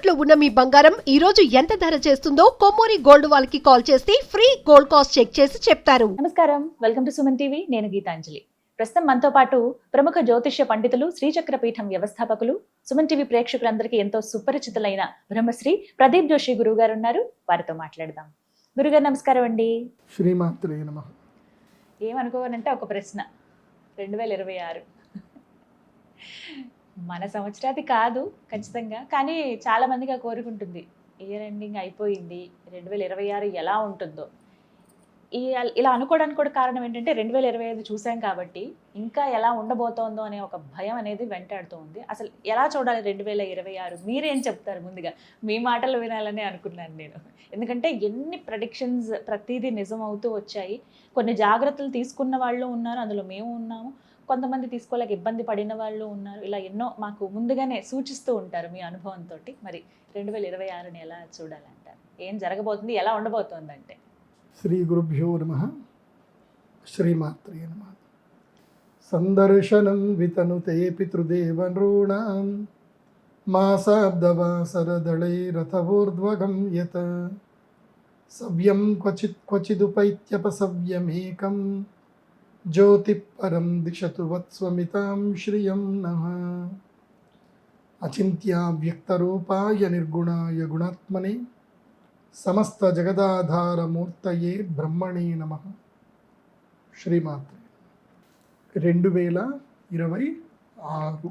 తాకట్టులో ఉన్న మీ బంగారం ఈ రోజు ఎంత ధర చేస్తుందో కొమ్మూరి గోల్డ్ వాళ్ళకి కాల్ చేస్తే ఫ్రీ గోల్డ్ కాస్ట్ చెక్ చేసి చెప్తారు. నమస్కారం, వెల్కమ్ టు సుమన్ టీవీ. నేను గీతాంజలి. ప్రస్తుతం మనతో పాటు ప్రముఖ జ్యోతిష్య పండితులు, శ్రీచక్ర పీఠం వ్యవస్థాపకులు, సుమన్ టీవీ ప్రేక్షకులందరికీ ఎంతో సుపరిచితులైన బ్రహ్మశ్రీ ప్రదీప్ జోషి గురువు గారు ఉన్నారు. వారితో మాట్లాడదాం. గురుగారు నమస్కారం అండి. శ్రీమాత్రే నమః. ఏమనుకోవాలంటే ఒక ప్రశ్న, 2026 మన సంవత్సరాది కాదు ఖచ్చితంగా, కానీ చాలా మందిగా కోరుకుంటుంది ఇయర్ ఎండింగ్ అయిపోయింది, 2026 ఎలా ఉంటుందో. ఇలా అనుకోవడానికి కూడా కారణం ఏంటంటే 2025 చూసాం కాబట్టి ఇంకా ఎలా ఉండబోతోందో అనే ఒక భయం అనేది వెంటాడుతూ ఉంది. అసలు ఎలా చూడాలి 2026? మీరేం చెప్తారు? ముందుగా మీ మాటలు వినాలని అనుకున్నాను నేను. ఎందుకంటే ఎన్ని ప్రెడిక్షన్స్ ప్రతిదీ నిజం అవుతూ వచ్చాయి. కొన్ని జాగ్రత్తలు తీసుకున్న వాళ్ళు ఉన్నారు, అందులో మేము ఉన్నాము. కొంతమంది తీసుకోలేక ఇబ్బంది పడిన వాళ్ళు ఉన్నారు. ఇలా ఎన్నో మాకు ముందుగానే సూచిస్తూ ఉంటారు మీ అనుభవంతో. మరి 2026ని ఎలా చూడాలంటారు? ఏం జరగబోతుంది, ఎలా ఉండబోతోంది అంటే? శ్రీ గురుభ్యో నమః. శ్రీమాత్రే నమః. సందర్శనం వితనుతే పితృదేవనృణాం మాసాబ్దవాసరదళైరథవోర్ధ్వగం యత్ సవ్యం క్వచిదుపైత్యపసవ్యమేకం జ్యోతిఃపరం దిశతు వత్స్వమితాం శ్రియం నః. అచింత్యావ్యక్తరూపాయ నిర్గుణాయ గుణాత్మనే సమస్త జగదాధారమూర్తయే బ్రహ్మణే నమః. శ్రీమాత్రే. 2026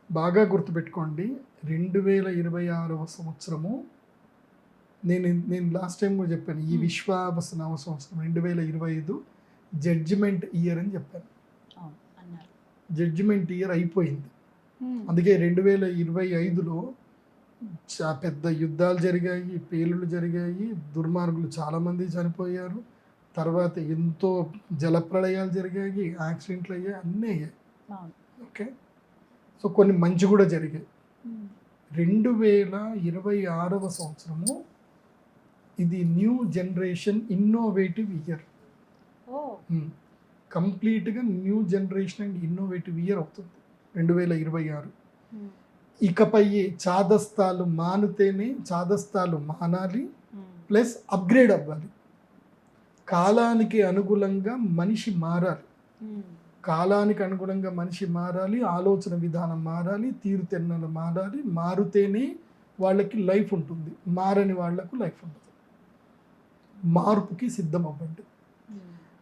బాగా గుర్తుపెట్టుకోండి. 2026వ సంవత్సరము, నేను లాస్ట్ టైం కూడా చెప్పాను, ఈ విశ్వావసనామ సంవత్సరం 2025 జడ్జిమెంట్ ఇయర్ అని చెప్పాను. జడ్జిమెంట్ ఇయర్ అయిపోయింది. అందుకే 2025లో పెద్ద యుద్ధాలు జరిగాయి, పేలుళ్ళు జరిగాయి, దుర్మార్గులు చాలామంది చనిపోయారు. తర్వాత ఎంతో జలప్రళయాలు జరిగాయి, యాక్సిడెంట్లు అయ్యాయి, అన్నీ అయ్యాయి. ఓకే, సో కొన్ని మంచి కూడా జరిగాయి. 2026వ సంవత్సరము ఇది న్యూ జనరేషన్ ఇన్నోవేటివ్ ఇయర్. కంప్లీట్గా new generation and innovative year అవుతుంది 2026. ఇకపై చాదస్తాలు మానుతేనే, చాదస్తాలు మానాలి, ప్లస్ అప్గ్రేడ్ అవ్వాలి. కాలానికి అనుగుణంగా మనిషి మారాలి. కాలానికి అనుగుణంగా మనిషి మారాలి, ఆలోచన విధానం మారాలి, తీరుతెన్నులు మారాలి. మారుతేనే వాళ్ళకి లైఫ్ ఉంటుంది, మారని వాళ్లకు లైఫ్ ఉండదు. మార్పుకి సిద్ధం అవ్వండి.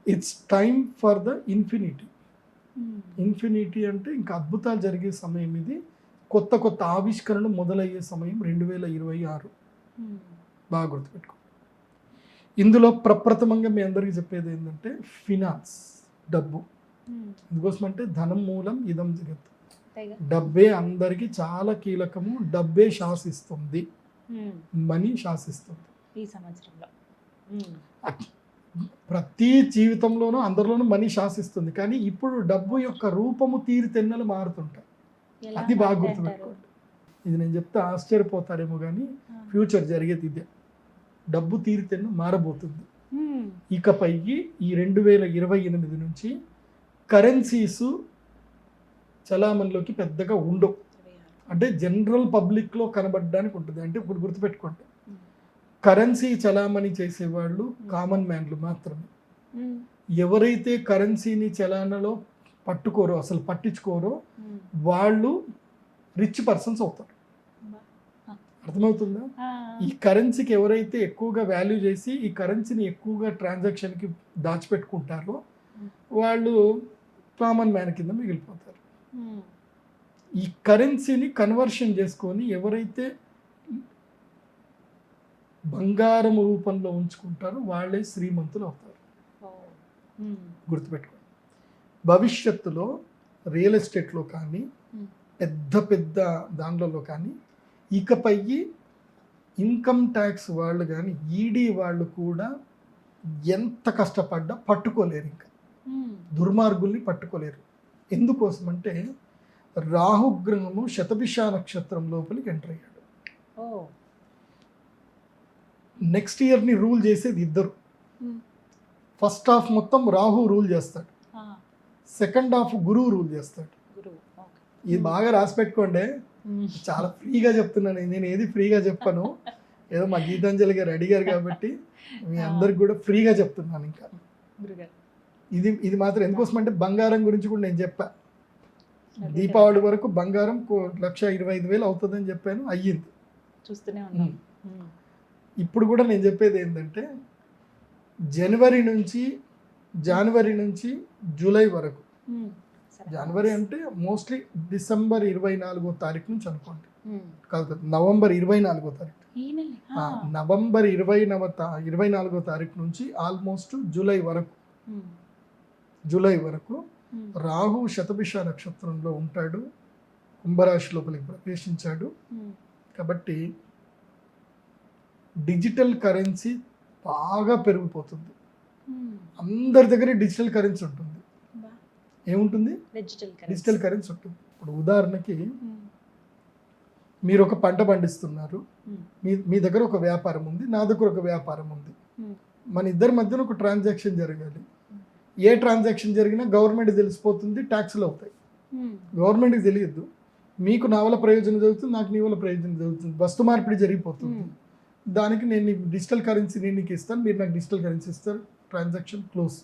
It's time for the infinity. Infinity అంటే ఇంకా అద్భుతాలు జరిగే సమయం ఇది. కొత్త కొత్త ఆవిష్కరణలు మొదలయ్యే సమయం 2026. బాగా గుర్తుపెట్టుకో. ఇందులో ప్రప్రథమంగా మీ అందరికీ చెప్పేది ఏంటంటే ఫినాన్స్, డబ్బు. ఎందుకోసం అంటే ధనం మూలం ఇదం జగత్. డబ్బే అందరికీ చాలా కీలకము. డబ్బే శాసిస్తుంది, మనీ శాసిస్తుంది ఈ సంవత్సరంలో. ప్రతి జీవితంలోనూ అందరిలోనూ మనీ శాసిస్తుంది. కానీ ఇప్పుడు డబ్బు యొక్క రూపము, తీరుతెన్నెలు మారుతుంటాయి. అది బాగా గుర్తుపెట్టుకోండి. ఇది నేను చెప్తే ఆశ్చర్యపోతారేమో, కానీ ఫ్యూచర్ జరిగేది ఇదే. డబ్బు తీరుతెన్ను మారబోతుంది. ఇకపై ఈ 2028 నుంచి కరెన్సీస్ చలామణిలోకి పెద్దగా ఉండవు. అంటే జనరల్ పబ్లిక్లో కనబడడానికి ఉంటుంది. అంటే ఇప్పుడు గుర్తుపెట్టుకోండి, కరెన్సీ చలామణి చేసేవాళ్ళు కామన్ మ్యాన్లు మాత్రమే. ఎవరైతే కరెన్సీని చలానలో పట్టుకోరో, అసలు పట్టించుకోరో, వాళ్ళు రిచ్ పర్సన్స్ అవుతారు. అర్థమవుతుందా? ఈ కరెన్సీకి ఎవరైతే ఎక్కువగా వాల్యూ చేసి ఈ కరెన్సీని ఎక్కువగా ట్రాన్సాక్షన్కి దాచిపెట్టుకుంటారో వాళ్ళు కామన్ మ్యాన్ కింద మిగిలిపోతారు. ఈ కరెన్సీని కన్వర్షన్ చేసుకొని ఎవరైతే బంగారం రూపంలో ఉంచుకుంటారో వాళ్ళే శ్రీమంతులు అవుతారు. గుర్తుపెట్టుకోండి. భవిష్యత్తులో రియల్ ఎస్టేట్లో కానీ, పెద్ద పెద్ద దాంట్లో కానీ, ఇకపై ఇన్కమ్ ట్యాక్స్ వాళ్ళు కానీ, ఈడీ వాళ్ళు కూడా ఎంత కష్టపడ్డా పట్టుకోలేరు. ఇంకా దుర్మార్గుల్ని పట్టుకోలేరు. ఎందుకోసమంటే రాహుగ్రహము శతభిష నక్షత్రం లోపలికి ఎంటర్ అయ్యాడు. నెక్స్ట్ ఇయర్ని రూల్ చేసేది ఇద్దరు. ఫస్ట్ హాఫ్ మొత్తం రాహు రూల్ చేస్తాడు, సెకండ్ హాఫ్ గురువు రూల్ చేస్తాడు. ఇది బాగా రాసి పెట్టుకోండి. చాలా ఫ్రీగా చెప్తున్నాను, నేను ఏది ఫ్రీగా చెప్పను. ఏదో మా గీతాంజలి గారు అడిగారు కాబట్టి మీ అందరికి కూడా ఫ్రీగా చెప్తున్నాను. ఇంకా గురుగారు ఇది మాత్రం ఎందుకోసం అంటే బంగారం గురించి కూడా నేను చెప్పా. దీపావళి వరకు బంగారం 1,25,000 అవుతుందని చెప్పాను, అయ్యింది. చూస్తూనే ఉన్నాం. ఇప్పుడు కూడా నేను చెప్పేది ఏంటంటే జనవరి నుంచి జూలై వరకు, జనవరి అంటే మోస్ట్లీ డిసెంబర్ 24వ తారీఖు నుంచి అనుకోండి, కాదు నవంబర్ 24వ తారీఖు, నవంబర్ 24వ తారీఖు నుంచి ఆల్మోస్ట్ జూలై వరకు రాహు శతభిష నక్షత్రంలో ఉంటాడు, కుంభరాశి లోపలికి ప్రవేశించాడు. కాబట్టి డిజిటల్ కరెన్సీ బాగా పెరిగిపోతుంది. అందరి దగ్గర డిజిటల్ కరెన్సీ ఉంటుంది. ఏముంటుంది? డిజిటల్ కరెన్సీ ఉంటుంది. ఇప్పుడు ఉదాహరణకి మీరు ఒక పంట పండిస్తున్నారు, మీ దగ్గర ఒక వ్యాపారం ఉంది, నా దగ్గర ఒక వ్యాపారం ఉంది. మన ఇద్దరి మధ్యన ఒక ట్రాన్సాక్షన్ జరగాలి. ఏ ట్రాన్సాక్షన్ జరిగినా గవర్నమెంట్ తెలిసిపోతుంది, ట్యాక్స్లు అవుతాయి. గవర్నమెంట్కి తెలియదు, మీకు నా వల్ల ప్రయోజనం జరుగుతుంది, నాకు నీ వల్ల ప్రయోజనం జరుగుతుంది, వస్తు మార్పిడి జరిగిపోతుంది. దానికి నేను డిజిటల్ కరెన్సీ నేను నీకు ఇస్తాను, మీరు నాకు డిజిటల్ కరెన్సీ ఇస్తారు, ట్రాన్సాక్షన్ క్లోజ్.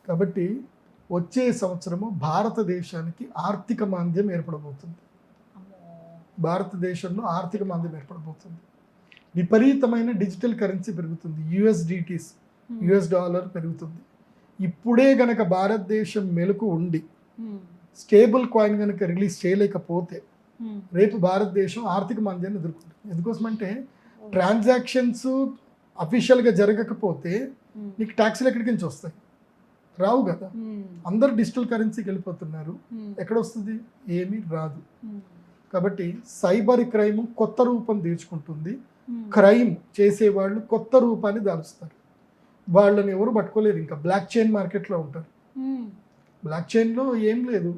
కాబట్టి వచ్చే సంవత్సరము భారతదేశానికి ఆర్థిక మాంద్యం ఏర్పడబోతుంది. భారతదేశంలో ఆర్థిక మాంద్యం ఏర్పడబోతుంది. విపరీతమైన డిజిటల్ కరెన్సీ పెరుగుతుంది. USDTs, US డాలర్ పెరుగుతుంది. ఇప్పుడే గనక భారతదేశం మెలకు ఉండి స్టేబుల్ కాయిన్ కనుక రిలీజ్ చేయలేకపోతే రేపు భారతదేశం ఆర్థిక మాంద్యాన్ని ఎదుర్కొంటుంది. ఎందుకోసమంటే ట్రాన్సాక్షన్స్ అఫీషియల్గా జరగకపోతే నీకు ట్యాక్స్లు ఎక్కడికి నుంచి వస్తాయి? రావు కదా. అందరు డిజిటల్ కరెన్సీకి వెళ్ళిపోతున్నారు, ఎక్కడ వస్తుంది? ఏమీ రాదు. కాబట్టి సైబర్ క్రైమ్ కొత్త రూపం తీర్చుకుంటుంది. క్రైమ్ చేసేవాళ్ళు కొత్త రూపాన్ని దాల్చుతారు. వాళ్ళని ఎవరు పట్టుకోలేరు. ఇంకా బ్లాక్ చైన్ మార్కెట్లో ఉంటారు. బ్లాక్ చైన్లో ఏం లేదు.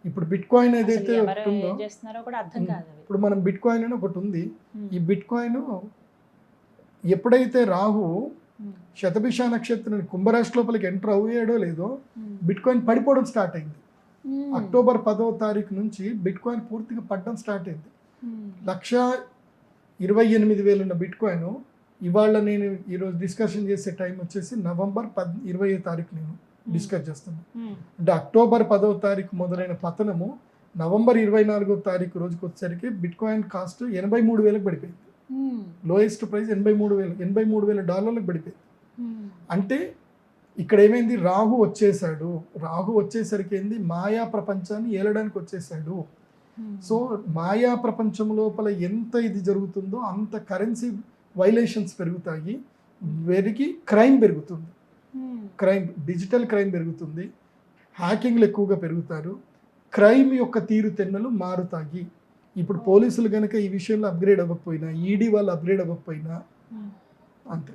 ఇప్పుడు బిట్ కాయిన్ ఏదైతే ఒకటి ఉందో, ఇప్పుడు మనం బిట్ కాయిన్ అని ఒకటి ఉంది. ఈ బిట్ కాయిన్ ఎప్పుడైతే రాహు శతభిష నక్షత్రం కుంభరాశి లోపలికి ఎంటర్ అయ్యాడో లేదో బిట్ కాయిన్ పడిపోవడం స్టార్ట్ అయింది. అక్టోబర్ 10వ తారీఖు నుంచి బిట్ కాయిన్ పూర్తిగా పడడం స్టార్ట్ అయింది. 1,28,000 ఉన్న బిట్ కాయిన్ ఇవాళ నేను ఈరోజు డిస్కషన్ చేసే టైం వచ్చేసి నవంబర్ 20వ తారీఖు నేను డిస్కస్ చేస్తున్నాను. అంటే అక్టోబర్ 10వ తారీఖు మొదలైన పతనము నవంబర్ 24వ తారీఖు రోజుకి వచ్చేసరికి బిట్ కాయిన్ కాస్ట్ 83,000కి పడిపోయింది. లోయెస్ట్ ప్రైస్ 83,000 డాలర్లకు పడిపోయింది. అంటే ఇక్కడ ఏమైంది? రాహు వచ్చేసాడు. రాహు వచ్చేసరికి ఏంది? మాయా ప్రపంచాన్ని ఏలడానికి వచ్చేసాడు. సో మాయా ప్రపంచం లోపల ఎంత ఇది జరుగుతుందో అంత కరెన్సీ వైలేషన్స్ పెరుగుతాయి, పెరిగి క్రైమ్ పెరుగుతుంది. డిజిటల్ క్రైమ్ పెరుగుతుంది, హ్యాకింగ్లు ఎక్కువగా పెరుగుతారు, క్రైమ్ యొక్క తీరుతెన్నులు మారుతాయి. ఇప్పుడు పోలీసులు కనుక ఈ విషయంలో అప్గ్రేడ్ అవ్వకపోయినా, ఈడీ వాళ్ళు అప్గ్రేడ్ అవ్వకపోయినా అంతే,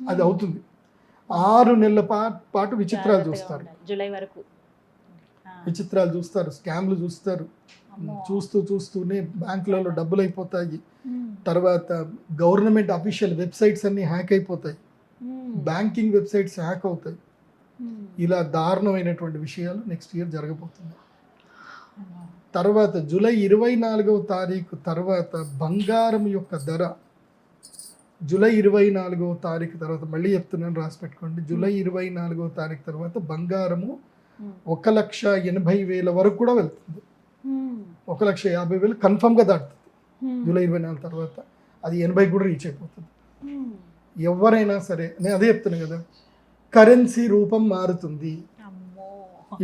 అది అవుతుంది. 6 నెలల పాటు విచిత్రాలు చూస్తారు. జూలై వరకు విచిత్రాలు చూస్తారు, స్కామ్లు చూస్తారు. చూస్తూనే బ్యాంకులలో డబ్బులు అయిపోతాయి. తర్వాత గవర్నమెంట్ అఫీషియల్ వెబ్సైట్స్ అన్ని హ్యాక్ అయిపోతాయి, బ్యాంకింగ్ వెబ్సైట్స్ హ్యాక్ అవుతాయి. ఇలా దారుణమైనటువంటి విషయాలు నెక్స్ట్ ఇయర్ జరగబోతున్నాయి. తర్వాత జూలై 24వ తారీఖు తర్వాత బంగారం యొక్క ధర, జూలై 24వ తారీఖు తర్వాత, మళ్ళీ చెప్తున్నాను రాసి పెట్టుకోండి, జూలై 24వ తారీఖు తర్వాత బంగారము 1,80,000 వరకు కూడా వెళ్తుంది. 1,50,000 కన్ఫర్మ్గా దాటుతుంది. జూలై 24 తర్వాత అది 80 కూడా రీచ్ అయిపోతుంది. ఎవరైనా సరే, నేను అదే చెప్తున్నాను కదా, కరెన్సీ రూపం మారుతుంది.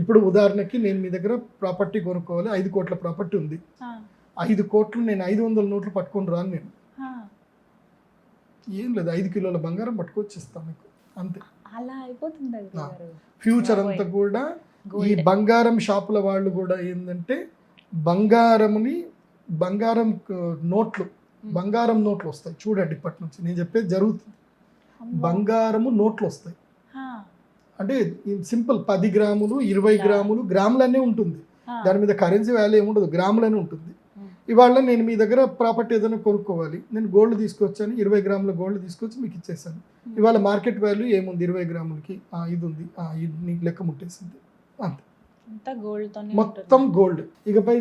ఇప్పుడు ఉదాహరణకి నేను మీ దగ్గర ప్రాపర్టీ కొనుక్కోవాలి, 5 కోట్ల ప్రాపర్టీ ఉంది. 5 కోట్లు నేను 500 నోట్లు పట్టుకొని రాను. నేను ఏం లేదు, 5 కిలోల బంగారం పట్టుకొచ్చిస్తాను మీకు, అంతే. అలా అయిపోతుంది. ఫ్యూచర్ అంతా కూడా ఈ బంగారం షాపుల వాళ్ళు కూడా ఏంటంటే బంగారం నోట్లు వస్తాయి. చూడండి, ఇప్పటి నుంచి నేను చెప్పేది జరుగుతుంది. బంగారము నోట్లు వస్తాయి. అంటే సింపుల్ 10 గ్రాములు 20 గ్రాములు గ్రాములనే ఉంటుంది. దాని మీద కరెన్సీ వాల్యూ ఏముండదు, గ్రాములనే ఉంటుంది. ఇవాళ నేను మీ దగ్గర ప్రాపర్టీ ఏదైనా కొనుక్కోవాలి, నేను గోల్డ్ తీసుకొచ్చాను, 20 గ్రాముల గోల్డ్ తీసుకొచ్చి మీకు ఇచ్చేసాను. ఇవాళ మార్కెట్ వాల్యూ ఏముంది? 20 గ్రాములకి ఇది ఉంది, ఇది నీకు లెక్క ముట్టేసింది, అంతే. మొత్తం గోల్డ్. ఇకపై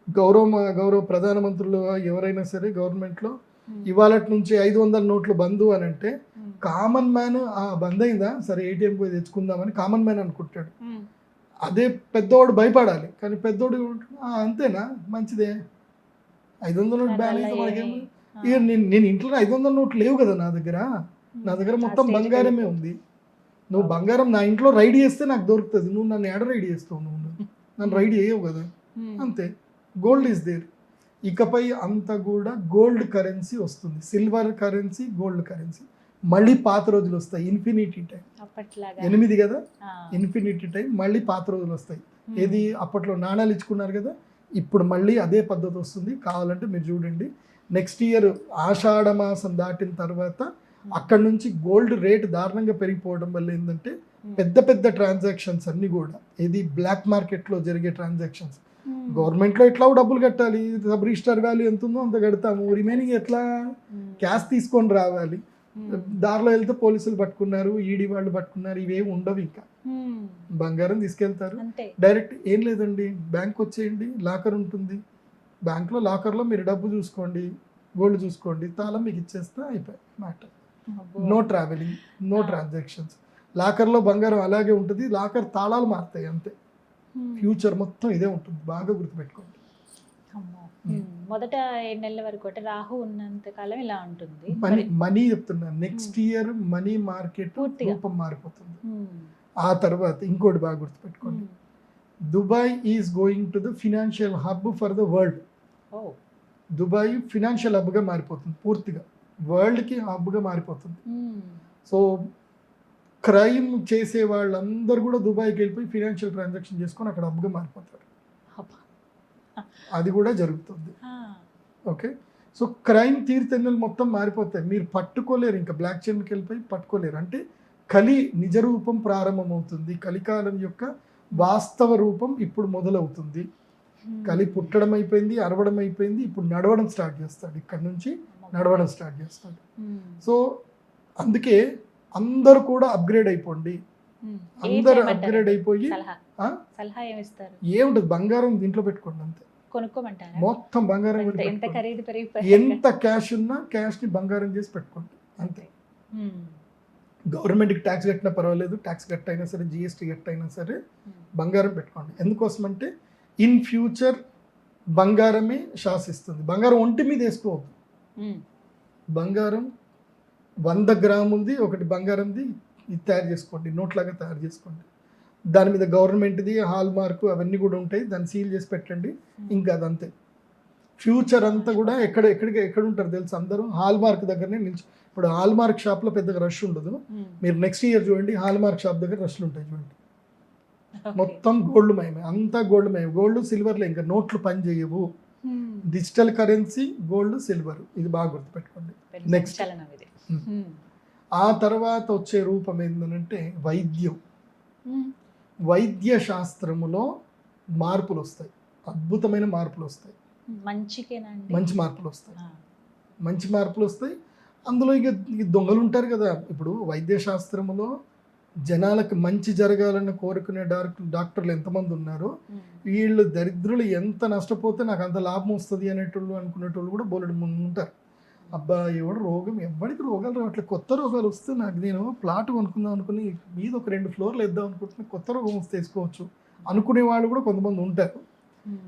గౌరవ ప్రధానమంత్రులు ఎవరైనా సరే గవర్నమెంట్లో ఇవాళ నుంచి 500 నోట్లు బంధు అని అంటే కామన్ మ్యాన్ బంద్ అయిందా సరే ఏటీఎం పోయి తెచ్చుకుందామని కామన్ మ్యాన్ అనుకుంటాడు. అదే పెద్దోడు భయపడాలి, కానీ పెద్దోడు అంతేనా మంచిదే 500 నోట్ బ్యాన్ అయితే మనకేమో. ఇక నేను ఇంట్లో 500 నోట్లు లేవు కదా నా దగ్గర మొత్తం బంగారమే ఉంది. నువ్వు బంగారం నా ఇంట్లో రైడ్ చేస్తే నాకు దొరుకుతుంది, నువ్వు నన్ను ఎడ రైడ్ చేస్తావు, నన్ను రైడ్ చేయవు కదా, అంతే. Gold is there. ఇకపై అంతా కూడా గోల్డ్ కరెన్సీ వస్తుంది, సిల్వర్ కరెన్సీ, గోల్డ్ కరెన్సీ. మళ్ళీ పాత రోజులు వస్తాయి, ఇన్ఫినిటీ టైం. 8 కదా, ఇన్ఫినిటీ టైం. మళ్ళీ పాత రోజులు వస్తాయి. ఏది అప్పట్లో నాణాలు ఇచ్చుకున్నారు కదా, ఇప్పుడు మళ్ళీ అదే పద్ధతి వస్తుంది. కావాలంటే మీరు చూడండి, నెక్స్ట్ ఇయర్ ఆషాఢ మాసం దాటిన తర్వాత అక్కడ నుంచి గోల్డ్ రేట్ దారుణంగా పెరిగిపోవడం వల్ల ఏంటంటే పెద్ద పెద్ద ట్రాన్సాక్షన్స్ అన్నీ కూడా ఇది బ్లాక్ మార్కెట్లో జరిగే ట్రాన్సాక్షన్స్. గవర్నమెంట్లో ఎట్లా డబ్బులు కట్టాలి, సబ్ రిజిస్టర్ వాల్యూ ఎంత ఉందో అంత కడతాము, రిమైనింగ్ ఎట్లా క్యాష్ తీసుకొని రావాలి. దారిలో వెళ్తే పోలీసులు పట్టుకున్నారు, ఈడీ వాళ్ళు పట్టుకున్నారు, ఇవేమి ఉండవు. ఇంకా బంగారం తీసుకెళ్తారు డైరెక్ట్. ఏం లేదండి, బ్యాంక్ వచ్చేయండి, లాకర్ ఉంటుంది, బ్యాంక్లో లాకర్లో మీరు డబ్బు చూసుకోండి, గోల్డ్ చూసుకోండి, తాళం మీకు ఇచ్చేస్తే అయిపోయి matter. No travelling, no transactions. లాకర్లో బంగారం అలాగే ఉంటుంది, లాకర్ తాళాలు మారుతాయి అంతే. ఫ్యూచర్ మొత్తం ఇదే ఉంటుంది, బాగా గుర్తుపెట్టుకోండి. మొదట 7 నెలల వరకు అంటే రాహు ఉన్నంత కాలం ఇలా ఉంటుంది. మనీ చెప్తున్నా, నెక్స్ట్ ఇయర్ మనీ మార్కెట్ రూపం మారిపోతుంది. ఆ తర్వాత ఇంకోటి బాగా గుర్తుపెట్టుకోండి, Dubai is going to the financial hub for the world. Dubai financial హబ్గా మారిపోతుంది, పూర్తిగా వరల్డ్కి హబ్గా మారిపోతుంది. సో క్రైమ్ చేసే వాళ్ళందరూ కూడా దుబాయ్కి వెళ్ళిపోయి ఫినాన్షియల్ ట్రాన్సాక్షన్ చేసుకొని అక్కడ హబ్గా మారిపోతారు. అది కూడా జరుగుతుంది. ఓకే, సో క్రైమ్ తీరుతెన్నులు మొత్తం మారిపోతాయి, మీరు పట్టుకోలేరు, ఇంకా బ్లాక్ చైన్కి వెళ్ళిపోయి పట్టుకోలేరు. అంటే కలి నిజ రూపం ప్రారంభమవుతుంది, కలికాలం యొక్క వాస్తవ రూపం ఇప్పుడు మొదలవుతుంది. కలి పుట్టడం అయిపోయింది, అరవడం అయిపోయింది, ఇప్పుడు నడవడం స్టార్ట్ చేస్తాడు, ఇక్కడ నుంచి నడవడం స్టార్ట్ చేస్తాడు. సో అందుకే అందరూ కూడా అప్గ్రేడ్ అయిపోండి, అందరు అప్గ్రేడ్ అయిపోయి ఏముంటది, బంగారం దీంట్లో పెట్టుకోండి అంతే, కొనుక్కోమంటారా మొత్తం బంగారం. ఎంత ఖరీదు పెరిగిపోయి ఎంత క్యాష్ ఉన్నా క్యాష్ని బంగారం చేసి పెట్టుకోండి అంతే. గవర్నమెంట్కి ట్యాక్స్ కట్టినా పర్వాలేదు, ట్యాక్స్ కట్ అయినా సరే, జిఎస్టీ కట్ అయినా సరే బంగారం పెట్టుకోండి. ఎందుకోసం అంటే ఇన్ ఫ్యూచర్ బంగారమే శాసిస్తుంది. బంగారం ఒంటి మీద వేసుకోవద్దు. బంగారం 100 గ్రాములది ఒకటి బంగారంది ఇది తయారు చేసుకోండి, నోట్లాగా తయారు చేసుకోండి. దాని మీద గవర్నమెంట్ది హాల్ మార్కు అవన్నీ కూడా ఉంటాయి, దాన్ని సీల్ చేసి పెట్టండి. ఇంకా అదంతే. ఫ్యూచర్ అంతా కూడా ఎక్కడ ఉంటారు తెలుసు, అందరూ హాల్ మార్క్ దగ్గరనే నిల్చు. ఇప్పుడు హాల్ మార్క్ షాప్లో పెద్దగా రష్ ఉండదు, మీరు నెక్స్ట్ ఇయర్ చూడండి హాల్ మార్క్ షాప్ దగ్గర రష్లు ఉంటాయి చూడండి. మొత్తం గోల్డ్ మయమే, అంతా గోల్డ్ మయం. గోల్డ్ సిల్వర్లో ఇంకా నోట్లు పని చేయవు. డిజిటల్ కరెన్సీ గోల్డ్ సిల్వర్, ఇది బాగా గుర్తుపెట్టుకోండి. నెక్స్ట్ ఆ తర్వాత వచ్చే రూపం ఏంటంటే వైద్యం. వైద్య శాస్త్రములో మార్పులు వస్తాయి, అద్భుతమైన మార్పులు వస్తాయి, మంచి మార్పులు వస్తాయి, మంచి మార్పులు వస్తాయి. అందులో ఇక దొంగలు ఉంటారు కదా. ఇప్పుడు వైద్య శాస్త్రములో జనాలకు మంచి జరగాలని కోరుకునే డాక్టర్లు ఎంతమంది ఉన్నారో, వీళ్ళు దరిద్రులు ఎంత నష్టపోతే నాకు అంత లాభం వస్తుంది అనేటోళ్ళు అనుకునేటోళ్ళు కూడా బోలెడు ముందు ఉంటారు. అబ్బా ఎవడు రోగం, ఎవరికి రోగాలు రావట్లే, కొత్త రోగాలు వస్తే నాకు నేను ప్లాట్ కొనుక్కుందాం అనుకుని మీద ఒక 2 ఫ్లోర్లు వేద్దాం అనుకుంటున్నా, కొత్త రోగం వస్తే వేసుకోవచ్చు అనుకునే వాళ్ళు కూడా కొంతమంది ఉంటారు.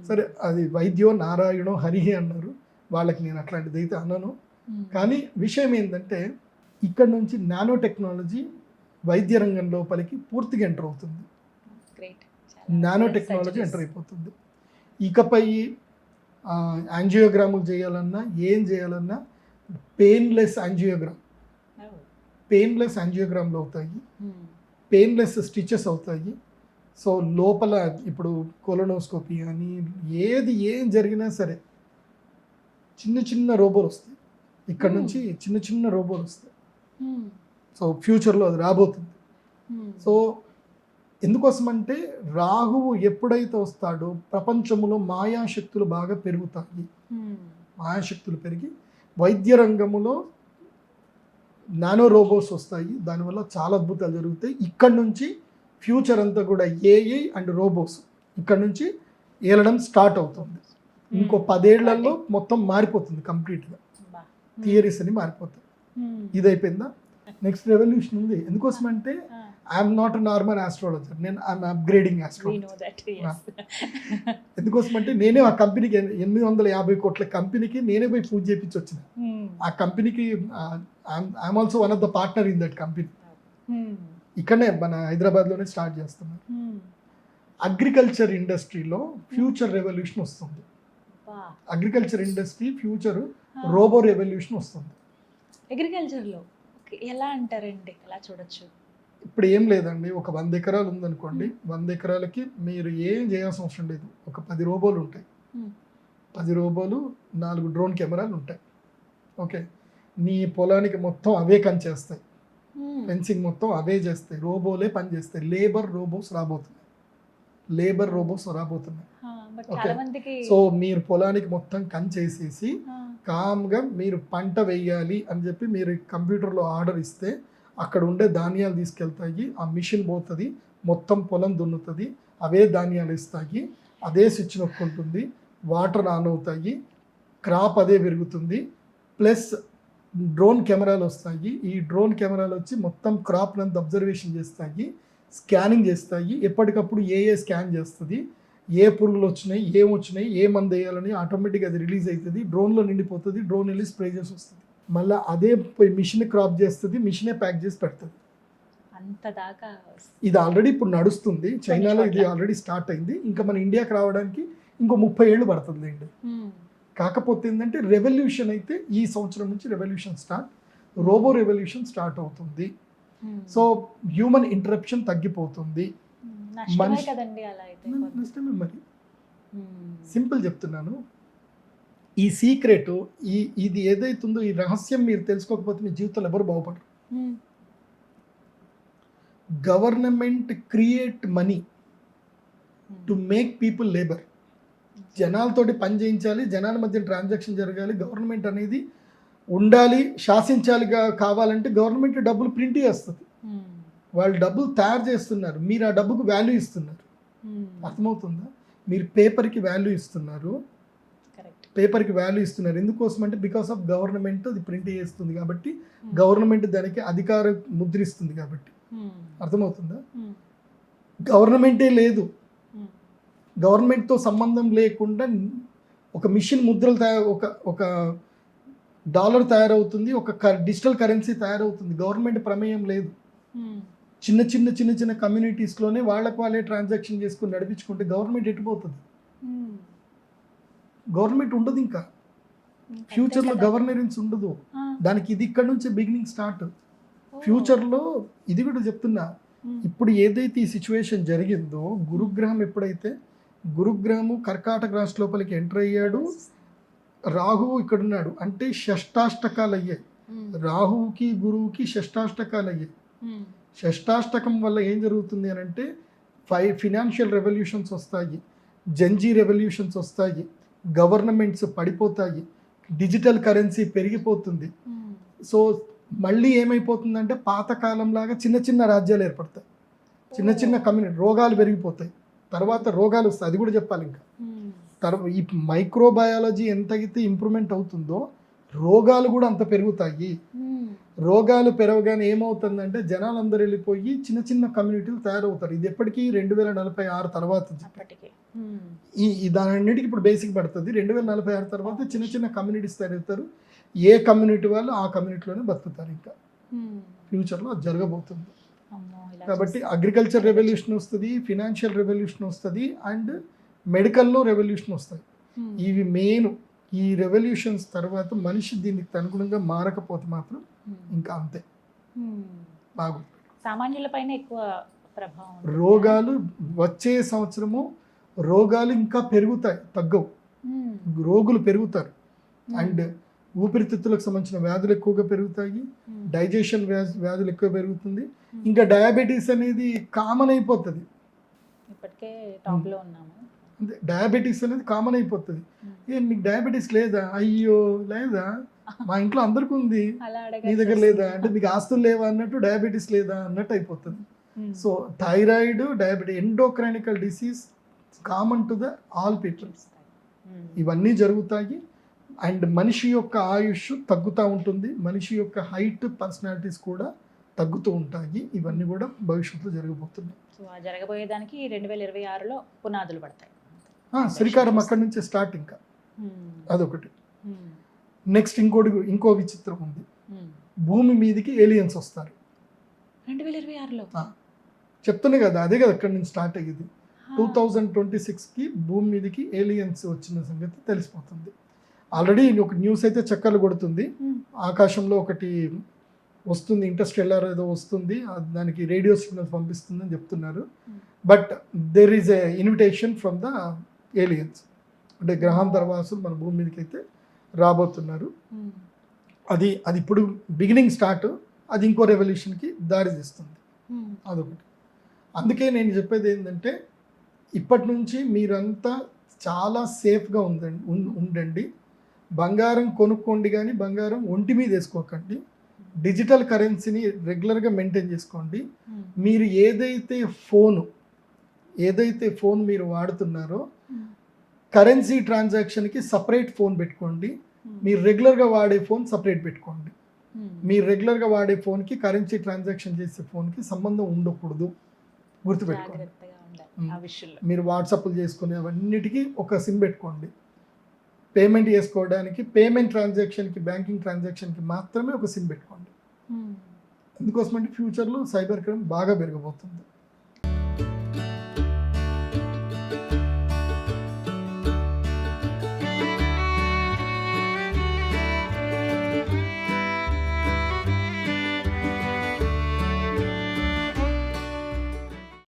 సరే, అది వైద్యో నారాయణో హరిహే అన్నారు, వాళ్ళకి నేను అట్లాంటిది అయితే అన్నాను. కానీ విషయం ఏంటంటే ఇక్కడ నుంచి నానో టెక్నాలజీ వైద్య రంగం లోపలికి పూర్తిగా ఎంటర్ అవుతుంది. నానో టెక్నాలజీ ఎంటర్ అయిపోతుంది. ఇకపై యాంజియోగ్రాములు చేయాలన్నా ఏం చేయాలన్నా పెయిన్లెస్ యాంజియోగ్రామ్లు అవుతాయి, పెయిన్లెస్ స్టిచెస్ అవుతాయి. సో లోపల ఇప్పుడు కొలనోస్కోపీ అని ఏం జరిగినా సరే చిన్న చిన్న రోబోలు వస్తాయి, ఇక్కడ నుంచి చిన్న రోబోలు వస్తాయి. సో ఫ్యూచర్లో అది రాబోతుంది. సో ఎందుకోసమంటే రాహువు ఎప్పుడైతే వస్తాడో ప్రపంచంలో మాయాశక్తులు బాగా పెరుగుతాయి. మాయాశక్తులు పెరిగి వైద్య రంగంలో నానో రోబోట్స్ వస్తాయి, దానివల్ల చాలా అద్భుతాలు జరుగుతాయి. ఇక్కడ నుంచి ఫ్యూచర్ అంతా కూడా ఏఐ అండ్ రోబోట్స్ ఇక్కడ నుంచి ఏలడం స్టార్ట్ అవుతుంది. ఇంకో 10 ఏళ్లలో మొత్తం మారిపోతుంది కంప్లీట్గా, బా. థియరీస్ అని మారిపోతాయి. ఇది అయిపోయిందా? నెక్స్ట్ రెవల్యూషన్ ఉంది. ఎందుకోసం అంటే ఆ, I'm not a normal astrologer, నేను I'm upgrading we know astrologer. that, yes. ఎందుకోసం అంటే నేనే ఆ కంపెనీకి 850 కోట్ల కంపెనీకి నేనే పోయి పూజ చేయించి వచ్చిన. ఆ కంపెనీకి I'm also one of the partner in that company. ఇక్కడనే మన హైదరాబాద్లోనే స్టార్ట్ చేస్తున్నాను. అగ్రికల్చర్ ఇండస్ట్రీలో ఫ్యూచర్ రెవల్యూషన్ వస్తుంది. Agriculture industry future robo revolution వస్తుంది. అగ్రికల్చర్లో ఎలా అంటారండి, ఎలా చూడొచ్చు? ఇప్పుడు ఏం లేదండి, ఒక 100 ఎకరాలు ఉందనుకోండి, 100 ఎకరాలకి మీరు ఏం చేయాల్సిన అవసరం లేదు. ఒక 10 రోబోలు ఉంటాయి, 10 రోబోలు, 4 డ్రోన్ కెమెరాలు ఉంటాయి. ఓకే, నీ పొలానికి మొత్తం అవే చేస్తాయి, ఫెన్సింగ్ మొత్తం అవే చేస్తాయి, రోబోలే పని చేస్తాయి. లేబర్ రోబోస్ రాబోతున్నాయి. But Okay. చాలా మందికి సో మీరు పొలానికి మొత్తం చేసేసి కామ్గా మీరు పంట వేయాలి అని చెప్పి మీరు కంప్యూటర్లో ఆర్డర్ ఇస్తే అక్కడ ఉండే ధాన్యాలు తీసుకెళ్తాయి, ఆ మిషన్ పోతుంది, మొత్తం పొలం దున్నుతుంది, అవే ధాన్యాలు ఇస్తాయి, అదే స్విచ్ నొక్కుంటుంది, వాటర్ ఆన్ అవుతాయి, క్రాప్ అదే పెరుగుతుంది. ప్లస్ డ్రోన్ కెమెరాలు వస్తాయి, ఈ డ్రోన్ కెమెరాలు వచ్చి మొత్తం క్రాప్ నంత అబ్జర్వేషన్ చేస్తాయి, స్కానింగ్ చేస్తాయి, ఎప్పటికప్పుడు ఏ స్కాన్ చేస్తుంది, ఏ పురుగులు వచ్చినాయి, ఏ మందు వేయాలని ఆటోమేటిక్గా అది రిలీజ్ అవుతుంది, డ్రోన్లో నిండిపోతుంది, డ్రోన్ వెళ్ళి స్ప్రే చేసి వస్తుంది, మళ్ళీ అదే పోయి మిషన్ క్రాప్ చేస్తుంది, మిషనే ప్యాక్ చేసి పెడుతుంది. అంత దాకా ఇది ఆల్రెడీ ఇప్పుడు నడుస్తుంది, చైనాలో ఇది ఆల్రెడీ స్టార్ట్ అయింది. ఇంకా మన ఇండియాకి రావడానికి ఇంకో 30 ఏళ్ళు పడుతుంది అండి. కాకపోతే ఏంటంటే రెవల్యూషన్ అయితే ఈ సంవత్సరం నుంచి revolution start, robo revolution start అవుతుంది. సో హ్యూమన్ ఇంటరప్షన్ తగ్గిపోతుంది. నష్టమే కదండి అలా అయితే. నష్టమే మరి, సింపుల్ చెప్తున్నాను. ఈ సీక్రెట్, ఇది ఏదైతుందో ఈ రహస్యం మీరు తెలుసుకోకపోతే మీ జీవితంలో ఎవరు బాగుపడరు. Government create money to make people labour. జనాలతోటి పని చేయించాలి, జనాల మధ్య ట్రాన్సాక్షన్ జరగాలి, గవర్నమెంట్ అనేది ఉండాలి, శాసించాలి. కావాలంటే గవర్నమెంట్ డబ్బులు ప్రింట్ చేస్తుంది, వాళ్ళు డబ్బులు తయారు చేస్తున్నారు, మీరు ఆ డబ్బుకు వాల్యూ ఇస్తున్నారు. అర్థమవుతుందా? మీరు పేపర్కి వాల్యూ ఇస్తున్నారు, పేపర్కి వాల్యూ ఇస్తున్నారు. ఎందుకోసం అంటే బికాస్ ఆఫ్ గవర్నమెంట్ అది ప్రింట్ చేస్తుంది కాబట్టి, గవర్నమెంట్ దానికి అధికార ముద్రిస్తుంది కాబట్టి. అర్థమవుతుందా? గవర్నమెంటే లేదు, గవర్నమెంట్తో సంబంధం లేకుండా ఒక మిషన్ ముద్రలు ఒక డాలర్ తయారవుతుంది, ఒక డిజిటల్ కరెన్సీ తయారవుతుంది, గవర్నమెంట్ ప్రమేయం లేదు. చిన్న చిన్న కమ్యూనిటీస్లోనే వాళ్ళే ట్రాన్సాక్షన్ చేసుకుని నడిపించుకుంటే గవర్నమెంట్ ఎట్టుపోతుంది. గవర్నమెంట్ ఉండదు, ఇంకా ఫ్యూచర్లో గవర్నరెన్స్ ఉండదు దానికి. ఇది ఇక్కడ నుంచి బిగినింగ్ స్టార్ట్. ఫ్యూచర్లో ఇది కూడా చెప్తున్నా, ఇప్పుడు ఏదైతే ఈ సిచ్యువేషన్ జరిగిందో, గురుగ్రహము కర్కాటక రాశి లోపలికి ఎంటర్ అయ్యాడు, రాహువు ఇక్కడ ఉన్నాడు అంటే షష్టాష్టకాలు అయ్యాయి. రాహువుకి గురువుకి షష్టాష్టకాలు అయ్యాయి. షష్టాష్టకం వల్ల ఏం జరుగుతుంది అని అంటే ఫైనాన్షియల్ రెవల్యూషన్స్ వస్తాయి, జంజీ రెవల్యూషన్స్ వస్తాయి, గవర్నమెంట్స్ పడిపోతాయి, డిజిటల్ కరెన్సీ పెరిగిపోతుంది. సో మళ్ళీ ఏమైపోతుందంటే పాతకాలంలాగా చిన్న రాజ్యాలు ఏర్పడతాయి, చిన్న కమ్యూనిటీ, రోగాలు పెరిగిపోతాయి, తర్వాత రోగాలు వస్తాయి. అది కూడా చెప్పాలి. ఇంకా ఈ మైక్రోబయాలజీ ఎంతైతే ఇంప్రూవ్మెంట్ అవుతుందో రోగాలు కూడా అంత పెరుగుతాయి. రోగాలు పెరగగానే ఏమవుతుందంటే జనాలందరూ వెళ్ళిపోయి చిన్న కమ్యూనిటీలు తయారవుతారు. ఇది ఎప్పటికీ 2046 తర్వాత. దానన్నిటికీ ఇప్పుడు బేసిక్ పడుతుంది. 2046 తర్వాత చిన్న కమ్యూనిటీస్ తయారవుతారు. ఏ కమ్యూనిటీ వాళ్ళు ఆ కమ్యూనిటీలోనే బతుకుతారు. ఇంకా ఫ్యూచర్లో అది జరగబోతుంది. కాబట్టి అగ్రికల్చర్ రెవల్యూషన్ వస్తుంది, ఫినాన్షియల్ రెవల్యూషన్ వస్తుంది, అండ్ మెడికల్లో రెవల్యూషన్ వస్తాయి. ఇవి మెయిన్. ఈ రెవల్యూషన్స్ తర్వాత మనిషి దీనికి అనుగుణంగా మారకపోతే మాత్రం ఇంకా అంతే. బాగుంది. సామాన్యులపైన ఎక్కువ ప్రభావం. రోగాలు వచ్చే సంవత్సరము రోగాలు ఇంకా పెరుగుతాయి, తగ్గవు. రోగులు పెరుగుతారు, అండ్ ఊపిరితిత్తులకు సంబంధించిన వ్యాధులు ఎక్కువగా పెరుగుతాయి, డైజెషన్ వ్యాధులు ఎక్కువ పెరుగుతుంది. ఇంకా డయాబెటీస్ అనేది కామన్ అయిపోతుంది. ఇప్పటికే టాప్లో ఉన్నాము. డయాబెటీస్ అనేది కామన్ అయిపోతుంది. నీకు డయాబెటీస్ లేదా? అయ్యో లేదా, మా ఇంట్లో అందరికీ ఉంది, నీ దగ్గర లేదా అంటే మీకు ఆస్తులు లేవా అన్నట్టు, డయాబెటీస్ లేదా అన్నట్టు అయిపోతుంది. So thyroid, diabetes, endocrinical disease common to the all people. ఇవన్నీ జరుగుతాయి. అండ్ మనిషి యొక్క ఆయుష్ తగ్గుతూ ఉంటుంది, మనిషి యొక్క హైట్, పర్సనాలిటీస్ కూడా తగ్గుతూ ఉంటాయి. ఇవన్నీ కూడా భవిష్యత్తులో జరగబోతున్నాయి. సో ఆ జరగబోయేదానికి 2026లో పునాదులు పడతాయి. శ్రీకారం అక్కడి నుంచే స్టార్ట్. ఇంకా అదొకటి. నెక్స్ట్ ఇంకో విచిత్రం ఉంది. భూమి మీదకి ఏలియన్స్ వస్తారు 2026లో. చెప్తున్నా కదా, అదే కదా అక్కడి నుంచి స్టార్ట్ అయ్యేది. 2026కి భూమి మీదకి ఏలియన్స్ వచ్చిన సంగతి తెలిసిపోతుంది. ఆల్రెడీ ఒక న్యూస్ అయితే చక్కర్లు కొడుతుంది. ఆకాశంలో ఒకటి వస్తుంది, ఇంటర్స్టెల్లార్ ఏదో వస్తుంది, దానికి రేడియో సిగ్నల్స్ పంపిస్తుందని చెప్తున్నారు. But there is a invitation from the aliens, అంటే గ్రహాంతరవాసులు మన భూమి మీదకి అయితే రాబోతున్నారు. అది ఇప్పుడు బిగినింగ్ స్టార్ట్. అది ఇంకో రెవల్యూషన్కి దారి తీస్తుంది. అదొకటి. అందుకే నేను చెప్పేది ఏంటంటే, ఇప్పటి నుంచి మీరంతా చాలా సేఫ్గా ఉండండి. బంగారం కొనుక్కోండి, కానీ బంగారం ఒంటి మీద వేసుకోకండి. డిజిటల్ కరెన్సీని రెగ్యులర్గా మెయింటైన్ చేసుకోండి. మీరు ఏదైతే ఫోన్ మీరు వాడుతున్నారో కరెన్సీ ట్రాన్సాక్షన్కి సపరేట్ ఫోన్ పెట్టుకోండి. మీరు రెగ్యులర్గా వాడే ఫోన్ సపరేట్ పెట్టుకోండి. మీరు రెగ్యులర్గా వాడే ఫోన్కి కరెన్సీ ట్రాన్సాక్షన్ చేసే ఫోన్కి సంబంధం ఉండకూడదు, గుర్తుపెట్టుకోండి. మీరు వాట్సాప్లు చేసుకునే అవన్నిటికీ ఒక సిమ్ పెట్టుకోండి. పేమెంట్ చేసుకోవడానికి, పేమెంట్ ట్రాన్సాక్షన్కి, బ్యాంకింగ్ ట్రాన్సాక్షన్కి మాత్రమే ఒక సిమ్ పెట్టుకోండి. ఎందుకోసమంటే ఫ్యూచర్లో సైబర్ క్రైమ్ బాగా పెరగబోతుంది.